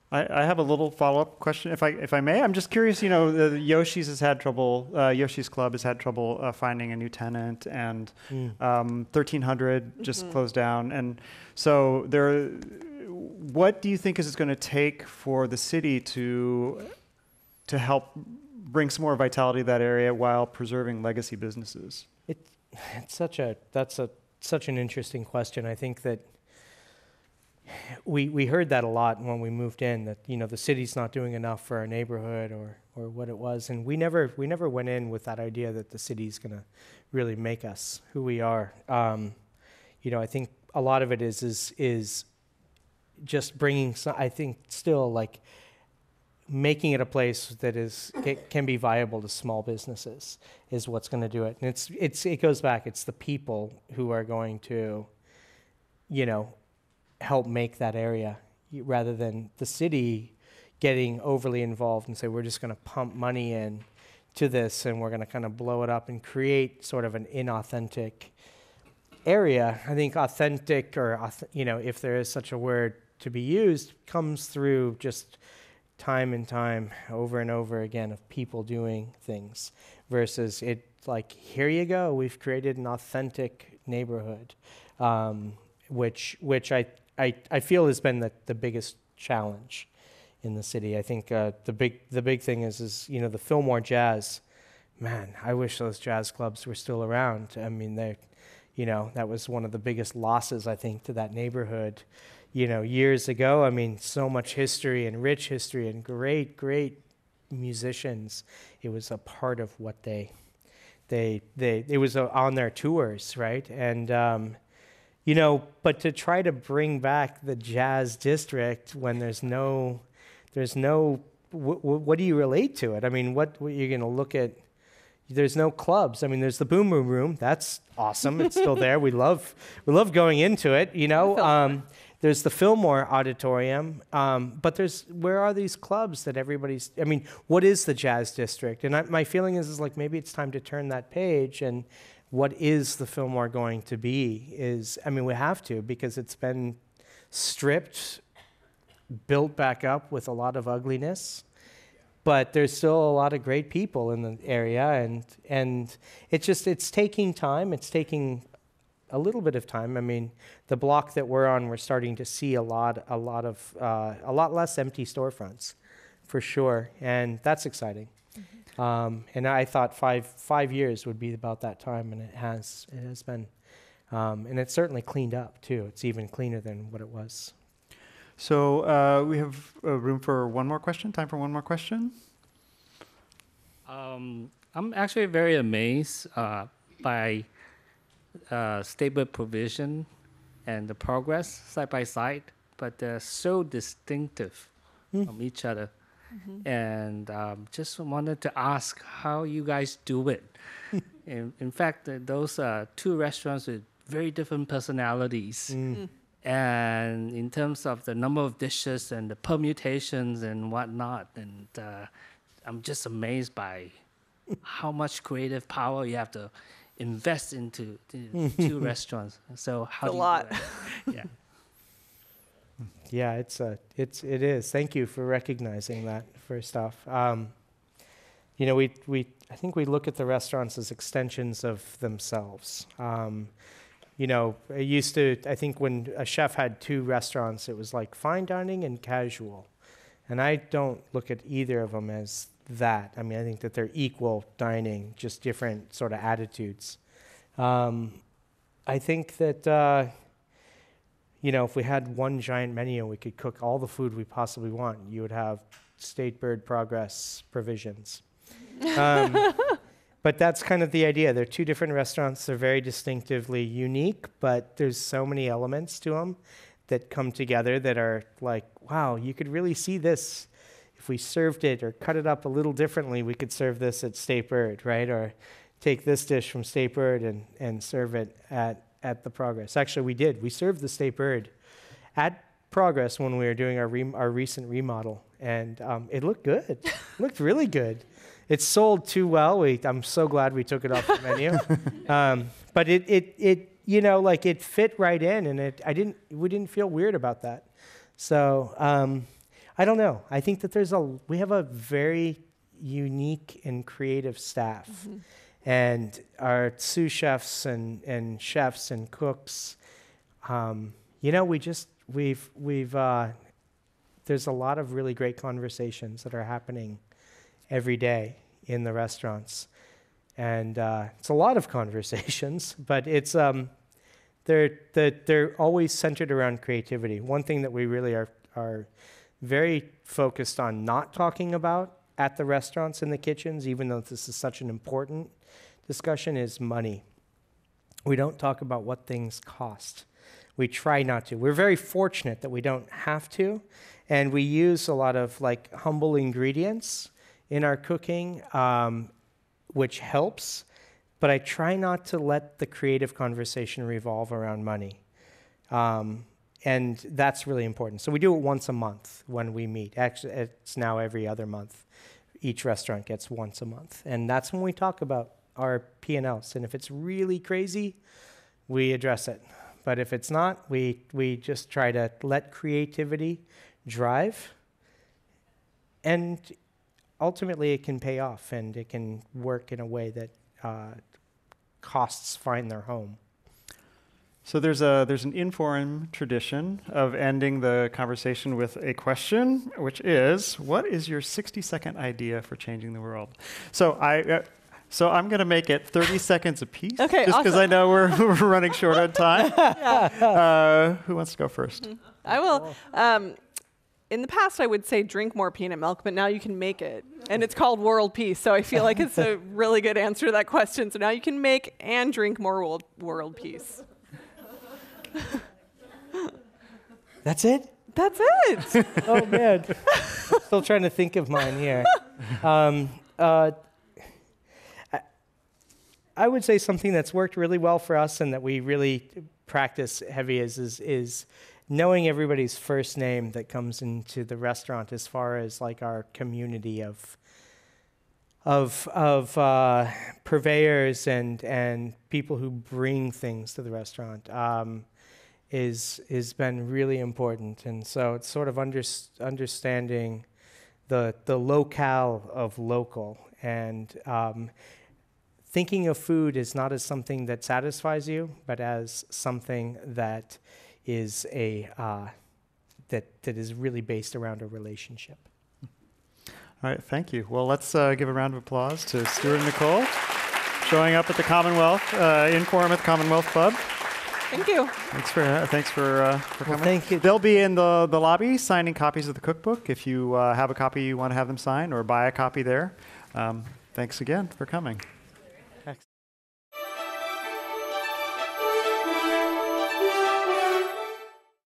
I have a little follow-up question, if I may. I'm just curious. You know, the Yoshi's has had trouble. Yoshi's Club has had trouble finding a new tenant, and 1300 just closed down. And so, what do you think is it going to take for the city to help bring some more vitality to that area while preserving legacy businesses? It's such an interesting question. I think that we heard that a lot when we moved in, that, you know, the city's not doing enough for our neighborhood or what it was. And we never went in with that idea that the city's going to really make us who we are. You know, I think a lot of it is just bringing I think still like making it a place that can be viable to small businesses is what's going to do it. And it goes back. It's the people who are going to, you know, help make that area, rather than the city getting overly involved and say, we're just going to pump money in to this and we're going to kind of blow it up and create sort of an inauthentic area. I think authentic, or, you know, if there is such a word to be used, comes through just time and time over and over again of people doing things, versus it like, here you go, we've created an authentic neighborhood, which I feel has been the biggest challenge in the city. I think the big thing is, you know, the Fillmore Jazz. Man, I wish those jazz clubs were still around. I mean, you know, that was one of the biggest losses, I think, to that neighborhood, you know, years ago. I mean, so much history and rich history and great musicians. It was a part of what it was on their tours, right? And you know, but to try to bring back the jazz district when there's no, what do you relate to it? I mean, what you're going to look at? There's no clubs. I mean, there's the Boom Boom Room. That's awesome. It's still there. We love going into it. You know, there's the Fillmore Auditorium. But where are these clubs that everybody's? I mean, what is the jazz district? And my feeling is like, maybe it's time to turn that page. And what is the Fillmore going to be? I mean, we have to, because it's been stripped, built back up with a lot of ugliness, but there's still a lot of great people in the area, and it's taking time. It's taking a little bit of time. I mean, the block that we're on, we're starting to see a lot less empty storefronts, for sure, and that's exciting. And I thought five years would be about that time, and it has been, and it's certainly cleaned up too. It's even cleaner than what it was. So we have room for one more question. Time for one more question. I'm actually very amazed by stable provision and the progress side by side, but they're so distinctive from each other. And just wanted to ask how you guys do it. In fact, those are two restaurants with very different personalities. And in terms of the number of dishes and the permutations and whatnot, and I'm just amazed by how much creative power you have to invest into two restaurants. So how It's do a lot. you do that? Yeah. Yeah, it is. Thank you for recognizing that, first off. You know, I think we look at the restaurants as extensions of themselves. You know, I think when a chef had two restaurants, it was like fine dining and casual. And I don't look at either of them as that. I mean, I think that they're equal dining, just different sort of attitudes. I think that, you know, if we had one giant menu, we could cook all the food we possibly want. You would have State Bird Progress provisions. But that's kind of the idea. They're two different restaurants. They're very distinctively unique, but there's so many elements to them that come together that are like, wow, you could really see this if we served it or cut it up a little differently, we could serve this at State Bird, right? Or take this dish from State Bird and serve it at the Progress. Actually, we did. We served the State Bird at Progress when we were doing our recent remodel, and it looked good. It looked really good. It sold too well. I'm so glad we took it off the menu. But it you know, like it fit right in, and we didn't feel weird about that. So I don't know. I think that we have a very unique and creative staff. Mm-hmm. And our sous chefs and chefs and cooks, you know, there's a lot of really great conversations that are happening every day in the restaurants. And it's a lot of conversations, but it's they're always centered around creativity. One thing that we really are very focused on not talking about at the restaurants and the kitchens, even though this is such an important discussion, is money. We don't talk about what things cost. We try not to. We're very fortunate that we don't have to, and we use a lot of like humble ingredients in our cooking, which helps, but I try not to let the creative conversation revolve around money. And that's really important. So we do it once a month when we meet. Actually, it's now every other month. Each restaurant gets once a month. And that's when we talk about our P&Ls. And if it's really crazy, we address it. But if it's not, we just try to let creativity drive. And ultimately, it can pay off, and it can work in a way that costs find their home. So there's an Inforum tradition of ending the conversation with a question, which is, what is your 60-second idea for changing the world? So I'm going to make it 30 seconds apiece, okay, just because awesome. I know we're running short on time. Yeah. Who wants to go first? I will. In the past, I would say drink more peanut milk, but now you can make it. And it's called world peace, so I feel like it's a really good answer to that question. So now you can make and drink more world peace. That's it? That's it. Oh, man. I'm still trying to think of mine here. I would say something that's worked really well for us and that we really practice heavy is knowing everybody's first name that comes into the restaurant, as far as like our community of purveyors and people who bring things to the restaurant. Is been really important. And so it's sort of understanding the locale of local, and thinking of food is not as something that satisfies you, but as something that is that is really based around a relationship. All right, thank you. Well, let's give a round of applause to Stuart and Nicole showing up at the Commonwealth, Inforum at the Commonwealth Club. Thank you. Thanks for coming. Well, thank you. They'll be in the lobby signing copies of the cookbook. If you have a copy you want to have them sign, or buy a copy there. Thanks again for coming.